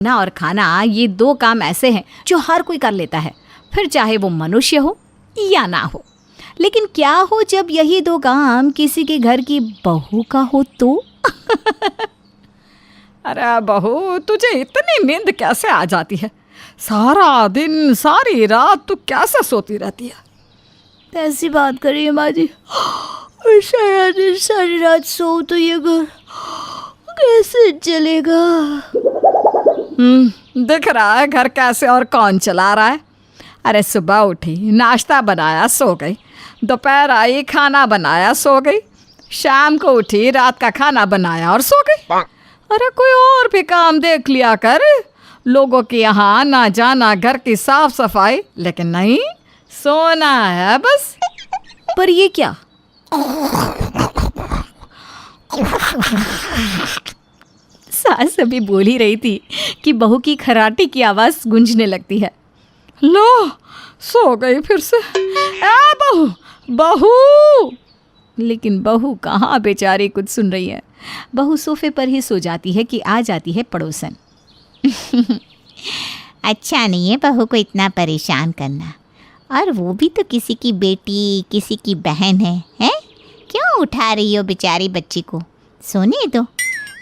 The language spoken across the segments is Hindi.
ना और खाना, ये दो काम ऐसे हैं जो हर कोई कर लेता है, फिर चाहे वो मनुष्य हो या ना हो। लेकिन क्या हो जब यही दो काम किसी के घर की बहू का हो तो? अरे बहू, तुझे इतनी नींद कैसे आ जाती है? सारा दिन सारी रात तू कैसे सोती रहती है? ऐसी बात करिए माँ जी, सारा दिन सारी रात सो तो ये घर कैसे चलेगा? दिख रहा है घर कैसे और कौन चला रहा है। अरे सुबह उठी, नाश्ता बनाया, सो गई। दोपहर आई, खाना बनाया, सो गई। शाम को उठी, रात का खाना बनाया और सो गई। अरे कोई और भी काम देख लिया कर। लोगों के यहाँ आना जाना, घर की साफ सफाई, लेकिन नहीं, सोना है बस। पर ये क्या? सास अभी बोल ही रही थी कि बहू की खराटी की आवाज़ गूंजने लगती है। लो, सो गई फिर से। ए बहू, बहू! लेकिन बहू कहाँ बेचारी कुछ सुन रही है। बहू सोफे पर ही सो जाती है कि आ जाती है पड़ोसन। अच्छा नहीं है बहू को इतना परेशान करना, और वो भी तो किसी की बेटी, किसी की बहन है, हैं? क्यों उठा रही हो बेचारी बच्ची को? सोने दो।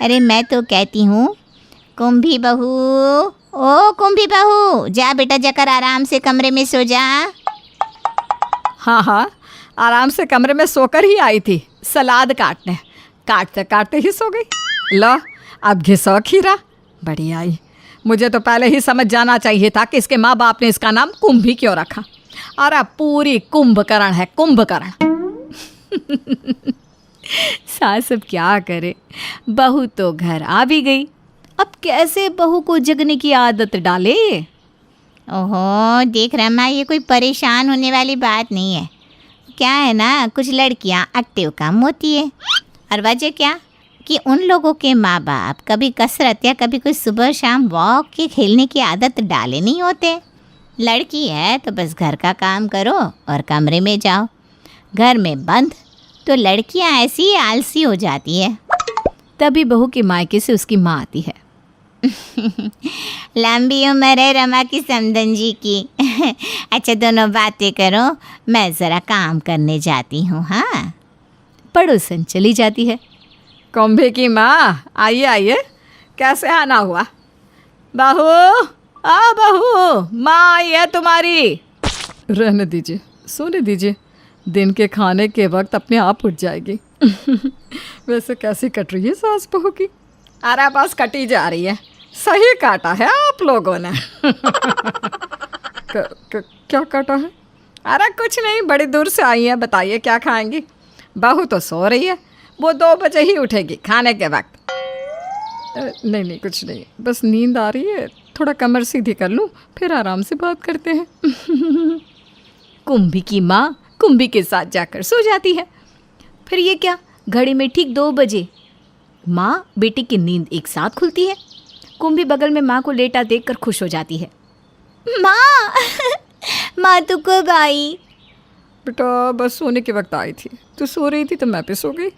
अरे मैं तो कहती हूँ, कुंभी बहू, ओ कुंभी बहू, जा बेटा, जाकर आराम से कमरे में सो जा। हाँ हाँ, आराम से कमरे में सोकर ही आई थी सलाद काटने। काटते काटते ही सो गई। लो, अब घिसो खीरा। बढ़िया आई। मुझे तो पहले ही समझ जाना चाहिए था कि इसके माँ बाप ने इसका नाम कुंभी क्यों रखा। अरे पूरी कुंभकर्ण है, कुंभकर्ण। सास अब क्या करे, बहू तो घर आ भी गई। अब कैसे बहू को जगने की आदत डाले? ओहो, देख रमा, ये कोई परेशान होने वाली बात नहीं है। क्या है ना, कुछ लड़कियां एक्टिव कम होती है, और वजह क्या कि उन लोगों के माँ बाप कभी कसरत या कभी कोई सुबह शाम वॉक के खेलने की आदत डाले नहीं होते। लड़की है तो बस घर का काम करो और कमरे में जाओ। घर में बंद तो लड़कियां ऐसी आलसी हो जाती है। तभी बहू के मायके से उसकी माँ आती है। लंबी उम्र है रमा की समधन जी की। अच्छा, दोनों बातें करो, मैं ज़रा काम करने जाती हूँ। हाँ, पड़ोसन चली जाती है। कुंभी की माँ, आइए आइए, कैसे आना हुआ? बहू, आ बहू, माँ आई है तुम्हारी। रहने दीजिए, सोने दीजिए, दिन के खाने के वक्त अपने आप उठ जाएगी। वैसे कैसी कट रही है सास बहू की? अरे बस कटी जा रही है। सही काटा है आप लोगों ने। क्या काटा है? अरे कुछ नहीं, बड़ी दूर से आई है, बताइए क्या खाएंगी? बहू तो सो रही है, वो 2 बजे ही उठेगी खाने के वक्त। नहीं नहीं, कुछ नहीं, बस नींद आ रही है, थोड़ा कमर सीधी कर लूँ, फिर आराम से बात करते हैं। कुंभी की माँ कुंभी के साथ जाकर सो जाती है। फिर ये क्या, घड़ी में ठीक 2 बजे माँ बेटी की नींद एक साथ खुलती है। कुंभी बगल में माँ को लेटा देखकर खुश हो जाती है। माँ, माँ तू कब आई? बेटा बस सोने के वक्त आई थी, तू सो रही थी तो मैं भी सो गई।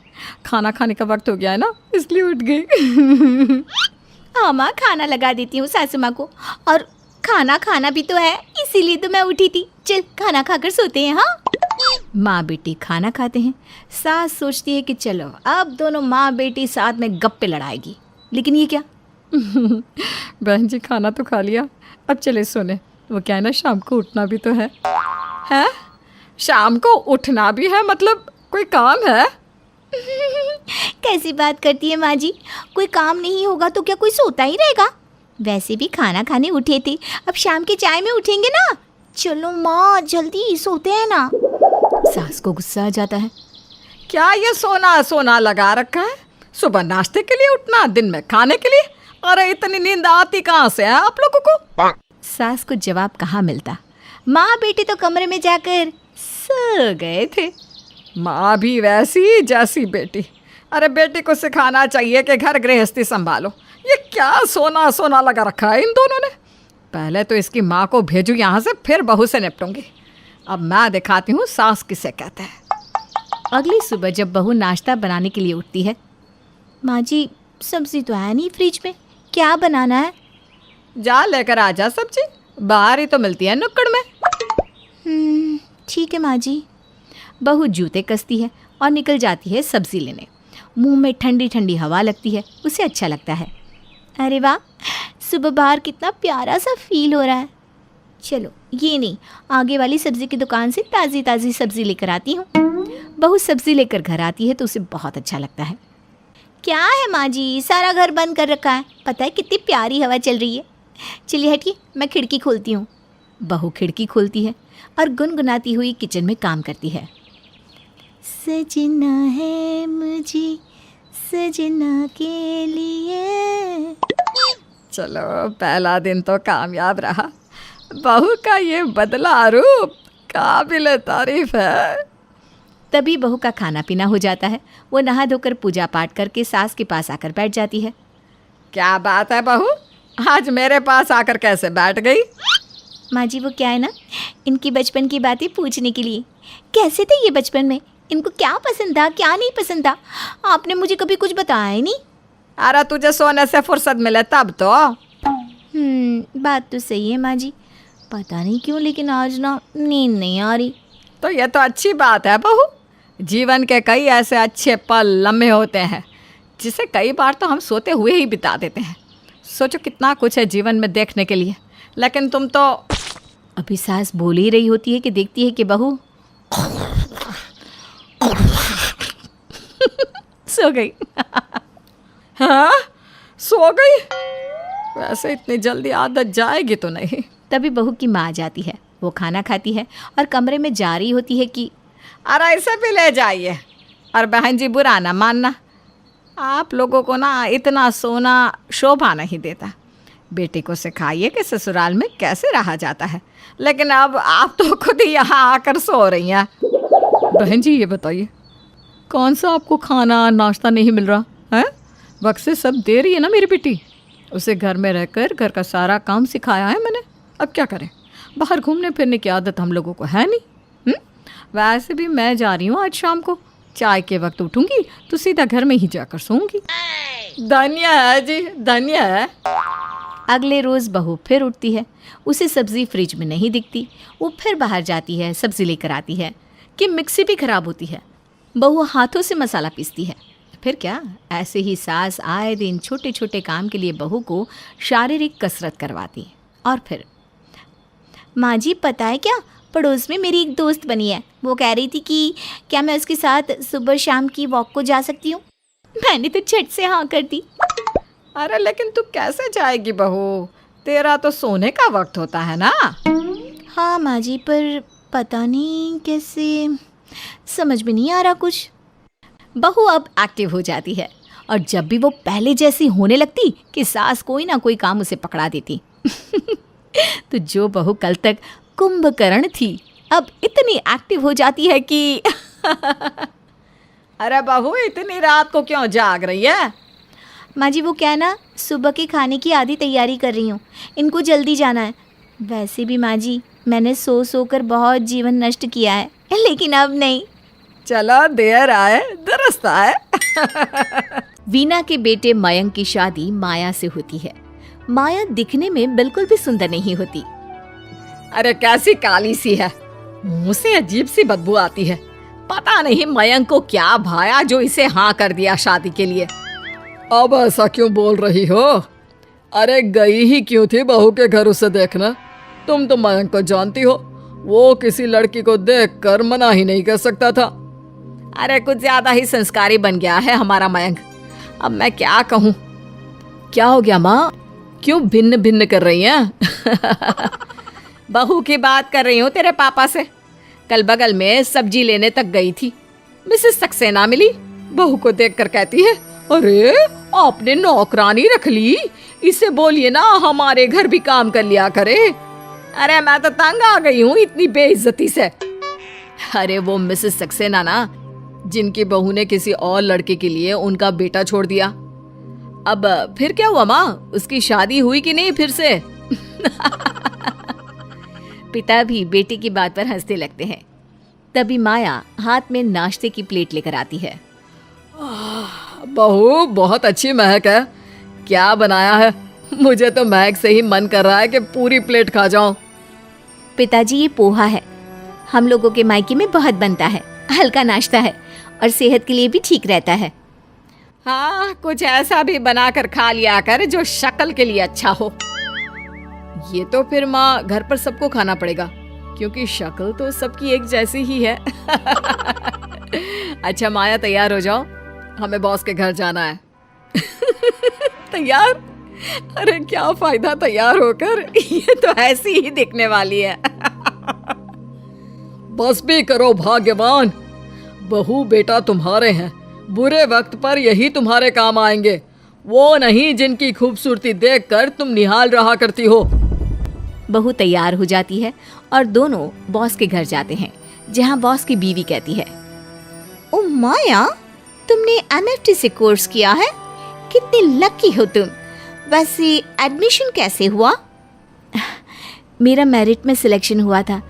खाना खाने का वक्त हो गया है ना, इसलिए उठ गई। हाँ माँ, खाना लगा देती हूँ सासू माँ को, और खाना खाना भी तो है, इसीलिए तो मैं उठी थी। चल खाना खाकर सोते हैं। हाँ, माँ बेटी खाना खाते हैं। सास सोचती है कि चलो अब दोनों माँ बेटी साथ में गप्पे लड़ाएगी, लेकिन ये क्या। बहन जी, खाना तो खा लिया, अब चले सोने। वो क्या है ना, शाम को उठना भी तो है। हैं? शाम को उठना भी है, मतलब कोई काम है? कैसी बात करती है माँ जी, कोई काम नहीं होगा तो क्या कोई सोता ही रहेगा? वैसे भी खाना खाने उठे थे, अब शाम की चाय में उठेंगे ना। चलो माँ, जल्दी सोते हैं ना। सास को गुस्सा आ जाता है। क्या ये सोना सोना लगा रखा है? सुबह नाश्ते के लिए उठना, दिन में खाने के लिए। अरे इतनी नींद आती कहाँ से है आप लोगों को? सास को जवाब कहाँ मिलता। माँ बेटी तो कमरे में जाकर सो गए थे। माँ भी वैसी जैसी बेटी। अरे बेटी को सिखाना चाहिए कि घर गृहस्थी संभालो। ये क्या सोना सोना लगा रखा है इन दोनों ने। पहले तो इसकी माँ को भेजूँ यहाँ से, फिर बहू से निपटूंगी। अब मैं दिखाती हूँ सास किसे कहते हैं। अगली सुबह जब बहू नाश्ता बनाने के लिए उठती है। माँ जी, सब्जी तो है नहीं फ्रिज में, क्या बनाना है? जा लेकर आ जा सब्जी, बाहर ही तो मिलती है नुक्कड़ में। ठीक है माँ जी। बहू जूते कसती है और निकल जाती है सब्जी लेने। मुंह में ठंडी ठंडी हवा लगती है, उसे अच्छा लगता है। अरे वाह, सुबह बाहर कितना प्यारा सा फील हो रहा है। चलो ये नहीं, आगे वाली सब्जी की दुकान से ताज़ी ताज़ी सब्जी लेकर आती हूँ। बहू सब्जी लेकर घर आती है तो उसे बहुत अच्छा लगता है। क्या है माँ जी, सारा घर बंद कर रखा है, पता है कितनी प्यारी हवा चल रही है। चलिए हटिए, मैं खिड़की खोलती हूँ। बहू खिड़की खोलती है और गुनगुनाती हुई किचन में काम करती है। सजना है मुझे सजना के लिए। चलो पहला दिन तो कामयाब रहा। बहू का ये बदला रूप काबिल तारीफ है। तभी बहू का खाना पीना हो जाता है। वो नहा धोकर पूजा पाठ करके सास के पास आकर बैठ जाती है। क्या बात है बहू, आज मेरे पास आकर कैसे बैठ गई? माँ जी वो क्या है ना, इनकी बचपन की बातें पूछने के लिए। कैसे थे ये बचपन में, इनको क्या पसंद था क्या नहीं पसंद था, आपने मुझे कभी कुछ बताया ही नहीं। अरे तुझे सोने से फुर्सत मिले तब तो। बात तो सही है माँ जी, पता नहीं क्यों लेकिन आज ना नींद नहीं आ रही। तो ये तो अच्छी बात है बहू। जीवन के कई ऐसे अच्छे पल लम्हे होते हैं जिसे कई बार तो हम सोते हुए ही बिता देते हैं। सोचो कितना कुछ है जीवन में देखने के लिए, लेकिन तुम तो। अभी सास बोल ही रही होती है कि देखती है कि बहू सो गई। हाँ, सो गई? वैसे इतनी जल्दी आदत जाएगी तो नहीं। तभी बहू की माँ जाती है। वो खाना खाती है और कमरे में जा रही होती है कि अरे इसे भी ले जाइए। और बहन जी बुरा ना मानना, आप लोगों को ना इतना सोना शोभा नहीं देता। बेटे को सिखाइए कि ससुराल में कैसे रहा जाता है, लेकिन अब आप तो खुद ही यहाँ आकर सो रही हैं। बहन जी ये बताइए, कौन सा आपको खाना नाश्ता नहीं मिल रहा है? वक्त से सब दे रही है ना मेरी बेटी। उसे घर में रहकर घर का सारा काम सिखाया है मैंने, अब क्या करें? बाहर घूमने फिरने की आदत हम लोगों को है नहीं। वैसे भी मैं जा रही हूँ आज शाम को, चाय के वक्त उठूंगी तो सीधा घर में ही जाकर सोऊंगी। धन्य है जी, धन्य है। अगले रोज़ बहू फिर उठती है। उसे सब्ज़ी फ्रिज में नहीं दिखती। वो फिर बाहर जाती है, सब्ज़ी लेकर आती है कि मिक्सी भी खराब होती है। बहू हाथों से मसाला पीसती है। फिर क्या, ऐसे ही सास आए दिन छोटे छोटे काम के लिए बहू को शारीरिक कसरत करवाती है। और फिर माँ जी पता है क्या, पड़ोस में मेरी एक दोस्त बनी है। वो कह रही थी कि क्या मैं उसके साथ सुबह शाम की वॉक को जा सकती हूँ। मैंने तो झट से हाँ कर दी। अरे लेकिन तू कैसे जाएगी बहू, तेरा तो सोने का वक्त होता है ना। हाँ माँ जी, पर पता नहीं कैसे, समझ में नहीं आ रहा कुछ। बहू अब एक्टिव हो जाती है और जब भी वो पहले जैसी होने लगती कि सास कोई ना कोई काम उसे पकड़ा देती। तो जो बहू कल तक कुंभकर्ण थी अब इतनी एक्टिव हो जाती है कि अरे बहू इतनी रात को क्यों जाग रही है? माँ जी वो क्या ना, सुबह के खाने की आधी तैयारी कर रही हूँ, इनको जल्दी जाना है। वैसे भी माँ जी मैंने सो सो कर बहुत जीवन नष्ट किया है, लेकिन अब नहीं। चलो देर आए दुरुस्त आए। वीना के बेटे मयंक की शादी माया से होती है। माया दिखने में बिल्कुल भी सुंदर नहीं होती। अरे कैसी काली सी है, मुंह से अजीब सी बदबू आती है। पता नहीं मयंक को क्या भाया जो इसे हाँ कर दिया शादी के लिए। अब ऐसा क्यों बोल रही हो? अरे गई ही क्यों थी बहू के घर उसे देखना? तुम तो मयंक को जानती हो, वो किसी लड़की को देखकर मना ही नहीं कर सकता था। अरे कुछ ज्यादा ही संस्कारी बन गया है हमारा मयंक। अब मैं क्या कहूँ। क्या हो गया माँ, क्यों भिन्न भिन्न कर रही हैं? बहू की बात कर रही हूँ तेरे पापा से। कल बगल में सब्जी लेने तक गई थी, मिसेस सक्सेना मिली। बहू को देखकर कहती है, अरे आपने नौकरानी रख ली, इसे बोलिए ना हमारे घर भी काम कर लिया करे। अरे मैं तो तंग आ गई हूँ इतनी बेइज्जती से। अरे वो मिसेस सक्सेना ना, जिनकी बहू ने किसी और लड़के के लिए उनका बेटा छोड़ दिया। अब फिर क्या हुआ माँ, उसकी शादी हुई कि नहीं फिर से? पिता भी बेटे की बात पर हंसने लगते हैं। तभी माया हाथ में नाश्ते की प्लेट लेकर आती है। बहू बहुत अच्छी महक है, क्या बनाया है? मुझे तो महक से ही मन कर रहा है कि पूरी प्लेट खा जाऊं। पिताजी, ये पोहा है, हम लोगों के मायके में बहुत बनता है। हल्का नाश्ता है और सेहत के लिए भी ठीक रहता है। हाँ, कुछ ऐसा भी बनाकर खा लिया कर जो शक्ल के लिए अच्छा हो। ये तो फिर माँ घर पर सबको खाना पड़ेगा, क्योंकि शक्ल तो सबकी एक जैसी ही है। अच्छा माया, तैयार हो जाओ, हमें बॉस के घर जाना है। तैयार? अरे क्या फायदा तैयार होकर, ये तो ऐसी ही दिखने वाली है। बस भी करो भाग्यवान, बहू बेटा तुम्हारे हैं, बुरे वक्त पर यही तुम्हारे काम आएंगे, वो नहीं जिनकी खूबसूरती देखकर तुम निहाल रहा करती हो। बहू तैयार हो जाती है और दोनों बॉस के घर जाते हैं, जहाँ बॉस की बीवी कहती है, ओ माया, तुमने MFT से कोर्स किया है, कितनी लकी हो तुम। वैसे एडमिशन कैसे हुआ? मेरा मेरिट में सिलेक्शन हुआ था,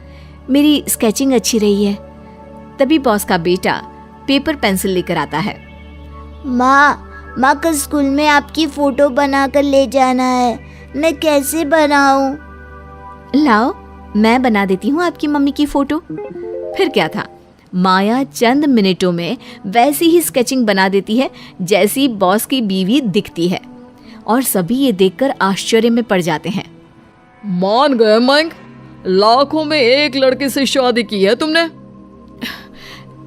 मेरी स्केचिंग अच्छी रही है। तभी बॉस का बेटा पेपर पेंसिल लेकर आता है। माँ कल स्कूल में आपकी फोटो बनाकर ले जाना है, मैं कैसे बनाऊं? लाओ, मैं बना देती हूँ आपकी मम्मी की फोटो। फिर क्या था, माया चंद मिनटों में वैसी ही स्केचिंग बना देती है जैसी बॉस की बीवी दिखती है, और सभी ये देखकर आश्चर्य में पड़ जाते हैं। मान गए मंग, लाखों में एक लड़के से शादी की है तुमने?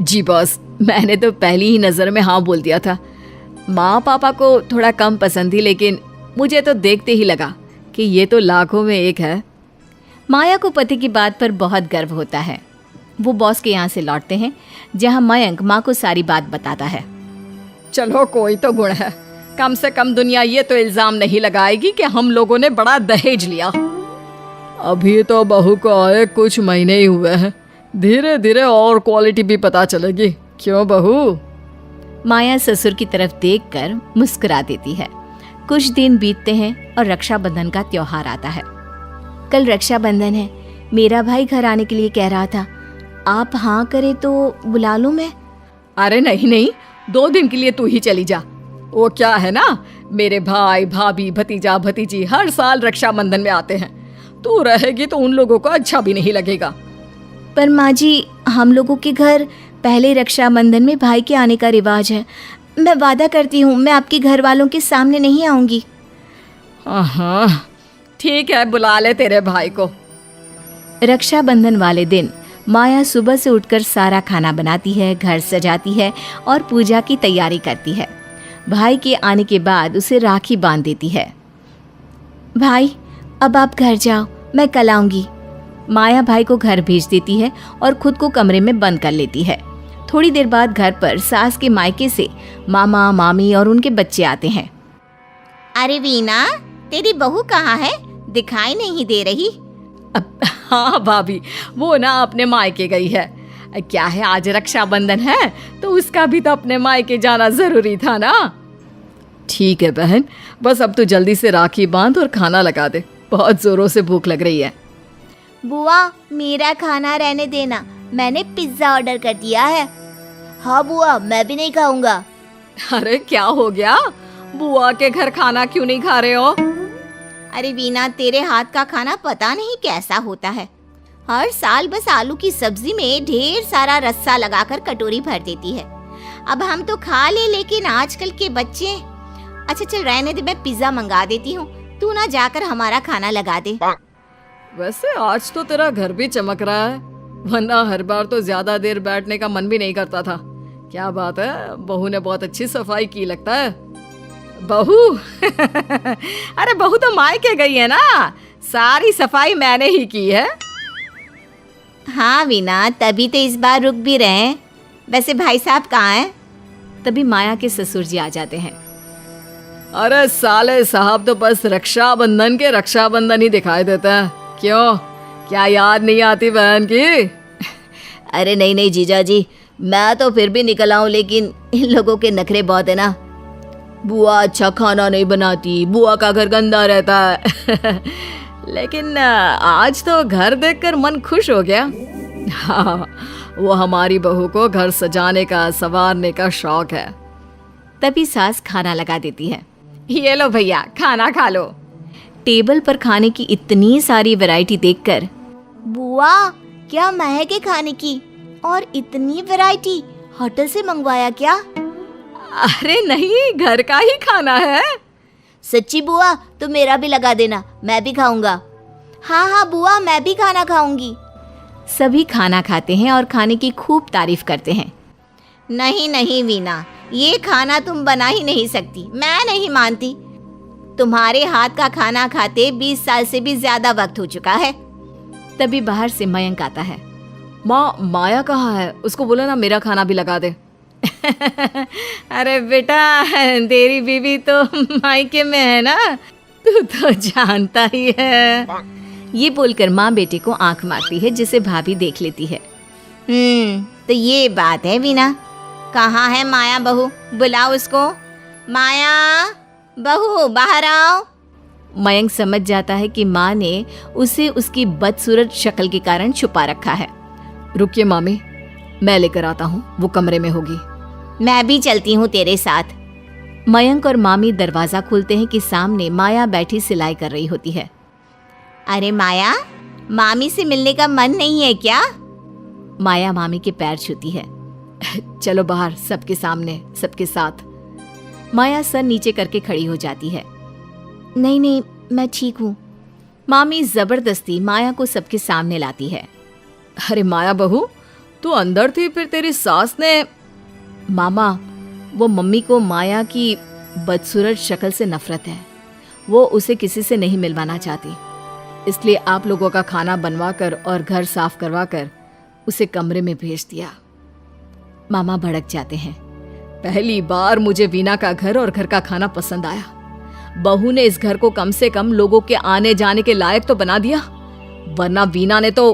जी बॉस, मैंने तो पहली ही नज़र में हाँ बोल दिया था। माँ पापा को थोड़ा कम पसंद थी, लेकिन मुझे तो देखते ही लगा कि ये तो लाखों में एक है। माया को पति की बात पर बहुत गर्व होता है। वो बॉस के यहाँ से लौटते हैं, जहाँ मयंक माँ को सारी बात बताता है। चलो कोई तो गुण है, कम से कम दुनिया ये तो इल्जाम नहीं लगाएगी कि हम लोगों ने बड़ा दहेज लिया। अभी तो बहू को आए कुछ महीने ही हुए हैं, धीरे धीरे और क्वालिटी भी पता चलेगी, क्यों बहू? माया ससुर की तरफ देखकर मुस्कुरा देती है। कुछ दिन बीतते हैं और रक्षाबंधन का त्योहार आता है। कल रक्षाबंधन है, मेरा भाई घर आने के लिए कह रहा था, आप हाँ करें तो बुला लूं मैं? अरे नहीं नहीं, 2 दिन के लिए तू ही चली जा। वो क्या है ना, मेरे भाई भाभी भतीजा भतीजी हर साल रक्षाबंधन में आते हैं, तू रहेगी तो उन लोगों को अच्छा भी नहीं लगेगा। पर माँ जी, हम लोगों के घर पहले रक्षाबंधन में भाई के आने का रिवाज है। मैं वादा करती हूँ, मैं आपके घर वालों के सामने नहीं आऊंगी। हाँ ठीक है, बुला ले तेरे भाई को। रक्षाबंधन वाले दिन माया सुबह से उठकर सारा खाना बनाती है, घर सजाती है और पूजा की तैयारी करती है। भाई के आने के बाद उसे राखी बांध देती है। भाई, अब आप घर जाओ, मैं कल आऊंगी। माया भाई को घर भेज देती है और खुद को कमरे में बंद कर लेती है। थोड़ी देर बाद घर पर सास के मायके से मामा मामी और उनके बच्चे आते हैं। अरे वीना, तेरी बहू कहाँ है, दिखाई नहीं दे रही। हाँ भाभी, वो ना अपने मायके गई है। क्या है, आज रक्षाबंधन है तो उसका भी तो अपने मायके जाना जरूरी था ना। ठीक है बहन, बस अब तू जल्दी से राखी बांध और खाना लगा दे, बहुत जोरों से भूख लग रही है। बुआ, मेरा खाना रहने देना, मैंने पिज्जा ऑर्डर कर दिया है। हाँ बुआ, मैं भी नहीं खाऊंगा। अरे क्या हो गया, बुआ के घर खाना क्यों नहीं खा रहे हो? अरे वीना, तेरे हाथ का खाना पता नहीं कैसा होता है। हर साल बस आलू की सब्जी में ढेर सारा रस्सा लगाकर कटोरी भर देती है। अब हम तो खा ले, लेकिन आजकल के बच्चे। अच्छा चल रहने दे, मैं पिज्जा मंगा देती हूँ, तू ना जाकर हमारा खाना लगा दे। वैसे आज तो तेरा घर भी चमक रहा है, वरना हर बार तो ज्यादा देर बैठने का मन भी नहीं करता था। क्या बात है, बहू ने बहुत अच्छी सफाई की लगता है। बहू अरे बहू तो मायके गई है ना, सारी सफाई मैंने ही की है। हाँ वीना, तभी तो इस बार रुक भी रहे हैं। वैसे भाई साहब कहाँ हैं? तभी माया के ससुर जी आ जाते हैं। अरे साले साहब तो बस रक्षाबंधन के रक्षाबंधन ही दिखाई देते हैं, क्यों, क्या याद नहीं आती बहन की? अरे नहीं नहीं जीजा जी, मैं तो फिर भी निकल आऊं, लेकिन इन लोगों के नखरे बहुत है ना। बुआ अच्छा खाना नहीं बनाती, बुआ का घर गंदा रहता है। लेकिन आज तो घर देखकर मन खुश हो गया। हाँ, वो हमारी बहू को घर सजाने का संवारने का शौक है। तभी सास खाना लगा देती है। ये लो भैया, खाना खा लो। टेबल पर खाने की इतनी सारी वैरायटी देखकर बुआ, क्या महक है खाने की, और इतनी वैरायटी होटल से मंगवाया क्या? अरे नहीं, घर का ही खाना है। सच्ची बुआ, तो मेरा भी लगा देना, मैं भी खाऊंगा। हाँ हाँ बुआ, मैं भी खाना खाऊंगी। सभी खाना खाते हैं और खाने की खूब तारीफ करते हैं। नहीं नहीं वीना, ये खाना तुम बना ही नहीं सकती, मैं नहीं मानती। तुम्हारे हाथ का खाना खाते 20 साल से भी ज्यादा वक्त हो चुका है। तभी बाहर से मयंक आता है। माँ, माया कहाँ है? उसको बोलो ना मेरा खाना भी लगा दे। अरे बेटा, तेरी बीवी तो मायके में है ना, तू तो जानता ही है। ये बोलकर माँ बेटे को आंख मारती है, जिसे भाभी देख लेती है। तो ये बात है वीना। कहाँ है माया बहू? बुलाओ उसको। माया बहू, बाहर आओ। मयंक समझ जाता है कि माँ ने उसे उसकी बदसूरत शक्ल के कारण छुपा रखा है। रुकिए मामी, मैं लेकर आता हूँ, वो कमरे में होगी। मैं भी चलती हूँ तेरे साथ। मयंक और मामी दरवाजा खोलते हैं कि सामने माया बैठी सिलाई कर रही होती है। अरे माया, मामी से मिलने का मन नहीं है क्या? माया मामी के पैर छूती है। चलो बाहर, सबके सामने, सबके साथ। माया सर नीचे करके खड़ी हो जाती है। नहीं नहीं, मैं ठीक हूँ। मामी जबरदस्ती माया को सबके सामने लाती है। अरे माया बहू, तू अंदर थी, फिर तेरी सास ने। मामा, वो मम्मी को माया की बदसूरत शक्ल से नफरत है। वो उसे किसी से नहीं मिलवाना चाहती, इसलिए आप लोगों का खाना बनवा कर और घर साफ करवा कर उसे कमरे में भेज दिया। मामा भड़क जाते हैं। पहली बार मुझे वीना का घर और घर का खाना पसंद आया। बहू ने इस घर को कम से कम लोगों के आने जाने के लायक तो बना दिया, वरना वीना ने तो।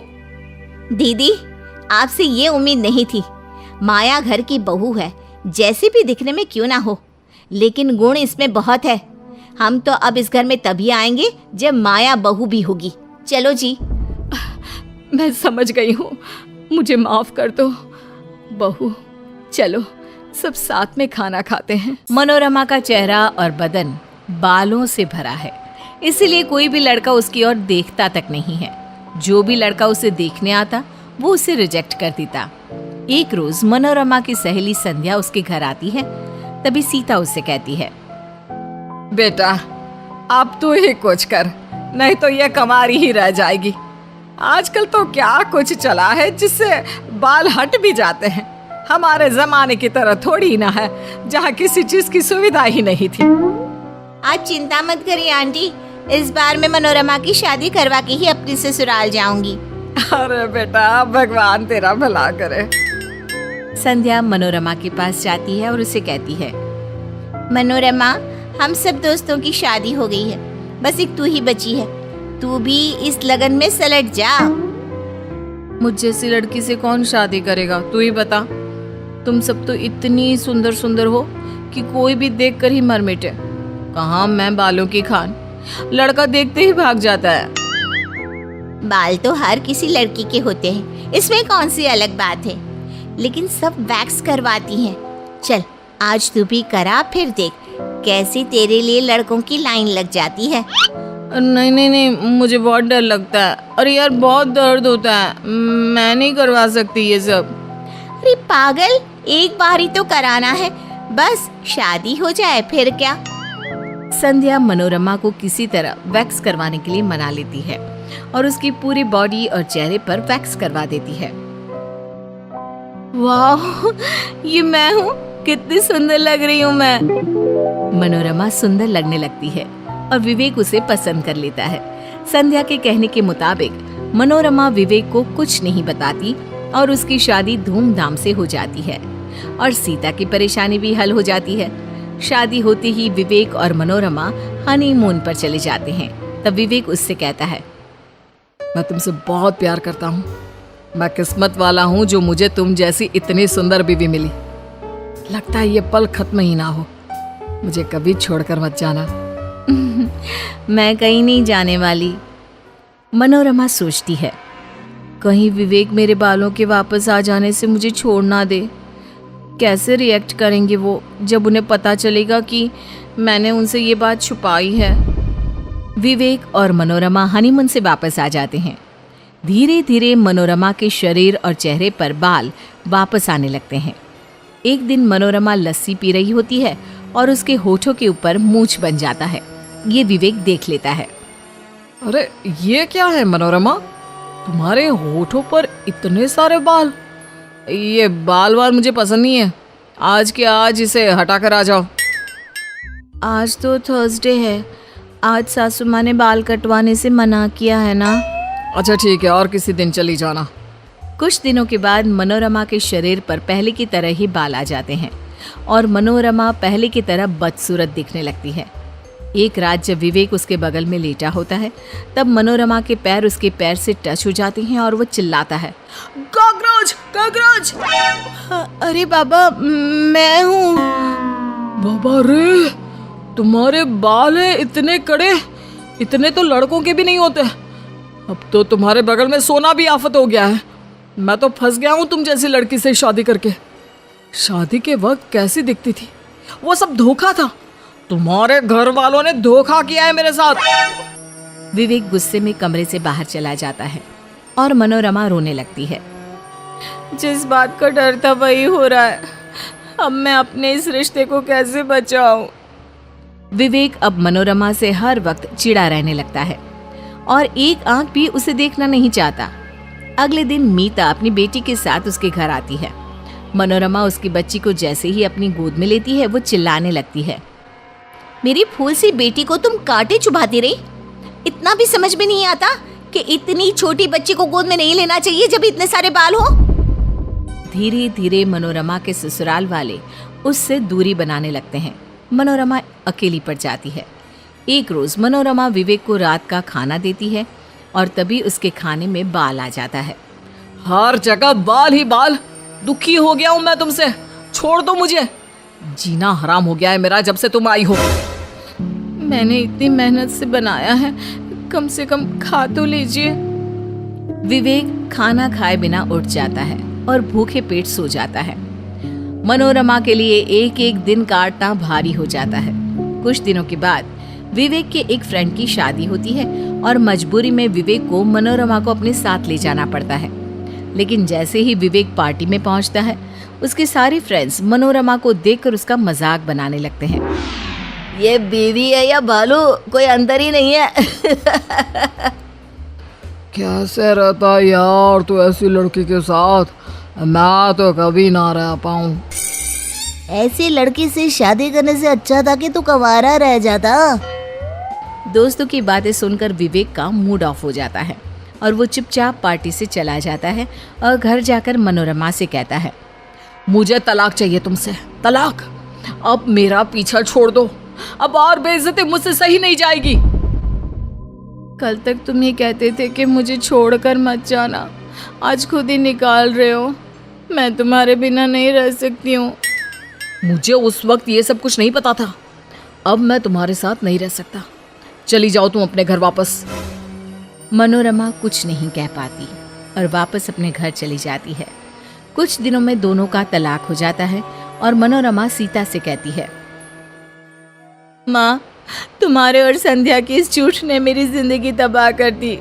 दीदी, आपसे ये उम्मीद नहीं थी। माया घर की बहू है, जैसे भी दिखने में क्यों ना हो, लेकिन गुण इसमें बहुत है। हम तो अब इस घर में तभी आएंगे जब माया बहू भी होगी। चलो जी। मैं समझ गई हूँ, मुझे माफ कर दो बहू। चलो सब साथ में खाना खाते हैं। मनोरमा का चेहरा और बदन बालों से भरा है, इसीलिए कोई भी लड़का उसकी ओर देखता तक नहीं है। जो भी लड़का उसे देखने आता वो उसे रिजेक्ट कर देता। एक रोज मनोरमा की सहेली संध्या उसके घर आती है। तभी सीता उससे कहती है, बेटा अब तू ही कुछ कर, नहीं तो ये कमारी ही रह जाएगी। आजकल तो क्या कुछ चला है जिससे बाल हट भी जाते हैं। हमारे जमाने की तरह थोड़ी ना है जहाँ किसी चीज की सुविधा ही नहीं थी। आज चिंता मत करिए आंटी, इस बार मैं मनोरमा की शादी करवा के ही अपनी ससुराल जाऊंगी। अरे बेटा, भगवान तेरा भला करे। संध्या मनोरमा के पास जाती है और उसे कहती है, मनोरमा, हम सब दोस्तों की शादी हो गई है, बस एक तू ही बची है। तू भी इस लगन में सलट जा। मुझ जैसी लड़की से कौन शादी करेगा, तू ही बता। तुम सब तो इतनी सुंदर सुंदर हो कि कोई भी देखकर ही मर मिटे। कहाँ मैं बालों की खान, लड़का देखते ही भाग जाता है। बाल तो हर किसी लड़की के होते हैं, इसमें कौन सी अलग बात है, लेकिन सब वैक्स करवाती हैं। चल आज तू भी करा, फिर देख कैसे तेरे लिए लड़कों की लाइन लग जाती है। नहीं नहीं नहीं, मुझे बहुत डर लगता है। अरे यार, बहुत दर्द होता है, मैं नहीं करवा सकती ये सब। अरे पागल, एक बार ही तो कराना है, बस शादी हो जाए फिर क्या। संध्या मनोरमा को किसी तरह वैक्स करवाने के लिए मना लेती है और उसकी पूरी बॉडी और चेहरे पर वैक्स करवा देती है। वाह, ये मैं हूँ, कितनी सुंदर लग रही हूँ मैं। मनोरमा सुंदर लगने लगती है और विवेक उसे पसंद कर लेता है। संध्या के कहने के मुताबिक मनोरमा विवेक को कुछ नहीं बताती और उसकी शादी धूमधाम से हो जाती है और सीता की परेशानी भी हल हो जाती है। शादी होते ही विवेक और मनोरमा हनीमून पर चले जाते हैं। तब विवेक उससे कहता है, मैं तुमसे बहुत प्यार करता हूँ। मैं किस्मत वाला हूँ जो मुझे तुम जैसी इतनी सुंदर बीवी मिली। लगता है ये पल खत्म ही ना हो। मुझे कभी छोड़कर मत जाना। मैं कहीं नहीं जाने वाली। मनोरमा सोचती है, कहीं विवेक मेरे बालों के वापस आ जाने से मुझे छोड़ ना दे। कैसे रिएक्ट करेंगे वो जब उन्हें पता चलेगा कि मैंने उनसे ये बात छुपाई है। विवेक और मनोरमा हनीमून से वापस आ जाते हैं। धीरे धीरे मनोरमा के शरीर और चेहरे पर बाल वापस आने लगते हैं। एक दिन मनोरमा लस्सी पी रही होती है और उसके होठों के ऊपर मूंछ बन जाता है। ये विवेक देख लेता है। अरे ये क्या है मनोरमा, तुम्हारे होठों पर इतने सारे बाल? ये बाल वाल मुझे पसंद नहीं है। आज के आज इसे हटा कर आ जाओ। आज तो थर्सडे है, आज सासू माँ ने बाल कटवाने से मना किया है ना। अच्छा ठीक है, और किसी दिन चली जाना। कुछ दिनों के बाद मनोरमा के शरीर पर पहले की तरह ही बाल आ जाते हैं और मनोरमा पहले की तरह बदसूरत दिखने लगती है। एक रात जब विवेक उसके बगल में लेटा होता है, तब मनोरमा के पैर उसके पैर से टच हो जाते हैं और वो चिल्लाता है, कॉकरोच कॉकरोच। अरे बाबा, मैं हूँ। बाबा रे, तुम्हारे बाल हैं इतने कड़े, इतने तो लड़कों के भी नहीं होते। अब तो तुम्हारे बगल में सोना भी आफत हो गया है। मैं तो फंस गया हूँ तुम जैसी लड़की से शादी करके। शादी के वक्त कैसी दिखती थी, वो सब धोखा था। तुम्हारे घर वालों ने धोखा किया है मेरे साथ। विवेक गुस्से में कमरे से बाहर चला जाता है और मनोरमा रोने लगती है। जिस बात का डर था वही हो रहा है, अब मैं अपने इस रिश्ते को कैसे बचाऊं? विवेक अब मनोरमा से हर वक्त चिढ़ा रहने लगता है और एक आंख भी उसे देखना नहीं चाहता। अगले दिन मीता अपनी बेटी के साथ उसके घर आती है। मनोरमा उसकी बच्ची को जैसे ही अपनी गोद में लेती है, वो चिल्लाने लगती है, मेरी फूल सी बेटी को तुम कांटे चुभाती रही। इतना भी समझ में नहीं आता कि इतनी छोटी बच्ची को गोद में नहीं लेना चाहिए जब इतने सारे बाल हो। धीरे धीरे मनोरमा के ससुराल वाले उससे दूरी बनाने लगते हैं। मनोरमा अकेली पड़ जाती है। एक रोज मनोरमा विवेक को रात का खाना देती है और तभी उसके खाने में बाल आ जाता है। हर जगह बाल ही बाल, दुखी हो गया हूं मैं तुमसे, छोड़ दो मुझे। जीना हराम हो गया है मेरा जब से तुम आई हो। मैंने इतनी मेहनत से बनाया है, कम से कम खा तो लीजिए। विवेक खाना खाए बिना उठ जाता है और भूखे पेट सो जाता है। मनोरमा के लिए एक एक दिन काटना भारी हो जाता है। कुछ दिनों के बाद विवेक के एक फ्रेंड की शादी होती है और मजबूरी में विवेक को मनोरमा को अपने साथ ले जाना पड़ता है। लेकिन जैसे ही विवेक पार्टी में पहुंचता है, उसके सारे फ्रेंड्स मनोरमा को देखकर उसका मजाक बनाने लगते हैं। ये बीवी है या भालू, कोई अंतर ही नहीं है। कैसे रहता यार तू ऐसी लड़की के साथ, मैं तो कभी ना रह पाऊं। ऐसी लड़की से शादी करने से अच्छा था कि तू कंवारा रह जाता। दोस्तों की बातें सुनकर विवेक का मूड ऑफ हो जाता है और वो चुपचाप पार्टी से चला जाता है और घर जाकर मनोरमा से कहता है, मुझे तलाक चाहिए तुमसे, तलाक। अब मेरा पीछा छोड़ दो, अब और बेइज्जती मुझसे सही नहीं जाएगी। कल तक तुम ये कहते थे कि मुझे छोड़कर मत जाना, आज खुद ही निकाल रहे हो। मैं तुम्हारे बिना नहीं रह सकती हूँ। मुझे उस वक्त ये सब कुछ नहीं पता था। अब मैं तुम्हारे साथ नहीं रह सकता, चली जाओ तुम अपने घर वापस। मनोरमा कुछ नहीं कह पाती और वापस अपने घर चली जाती है। कुछ दिनों में दोनों का तलाक हो जाता है और मनोरमा सीता से कहती है, माँ, तुम्हारे और संध्या की इस झूठ ने मेरी जिंदगी तबाह कर दी।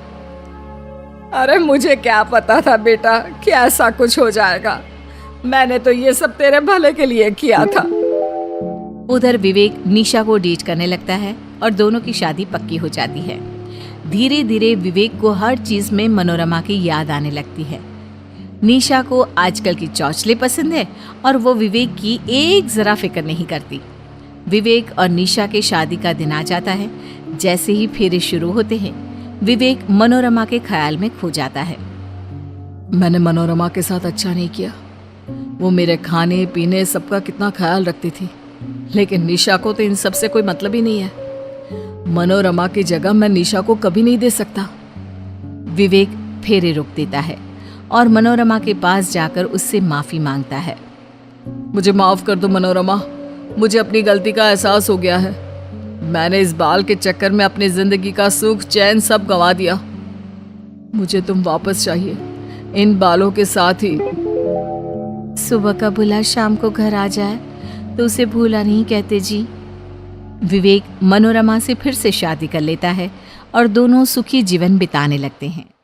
अरे मुझे क्या पता था बेटा कि ऐसा कुछ हो जाएगा। मैंने तो ये सब तेरे भले के लिए किया था। उधर विवेक निशा को डेट करने लगता है और दोनों की शादी पक्की हो जाती है। धीरे धीरे विवेक को हर चीज में मनोरमा की याद आने लगती है। निशा को आजकल की चौचले पसंद है और वो विवेक की एक जरा फिक्र नहीं करती। विवेक और निशा के शादी का दिन आ जाता है। जैसे ही फेरे शुरू होते हैं, विवेक मनोरमा के ख्याल में खो जाता है। मैंने मनोरमा के साथ अच्छा नहीं किया। वो मेरे खाने पीने सबका कितना ख्याल रखती थी, लेकिन निशा को तो इन सब से कोई मतलब ही नहीं है। मनोरमा की जगह मैं निशा को कभी नहीं दे सकता। विवेक फेरे रोक देता है और मनोरमा के पास जाकर उससे माफी मांगता है। मुझे माफ कर दो मनोरमा, मुझे अपनी गलती का एहसास हो गया है। मैंने इस बाल के चक्कर में अपनी जिंदगी का सुख चैन सब गंवा दिया। मुझे तुम वापस चाहिए, इन बालों के साथ ही। सुबह का बुला शाम को घर आ जाए तो उसे भूला नहीं कहते जी। विवेक मनोरमा से फिर से शादी कर लेता है और दोनों सुखी जीवन बिताने लगते हैं।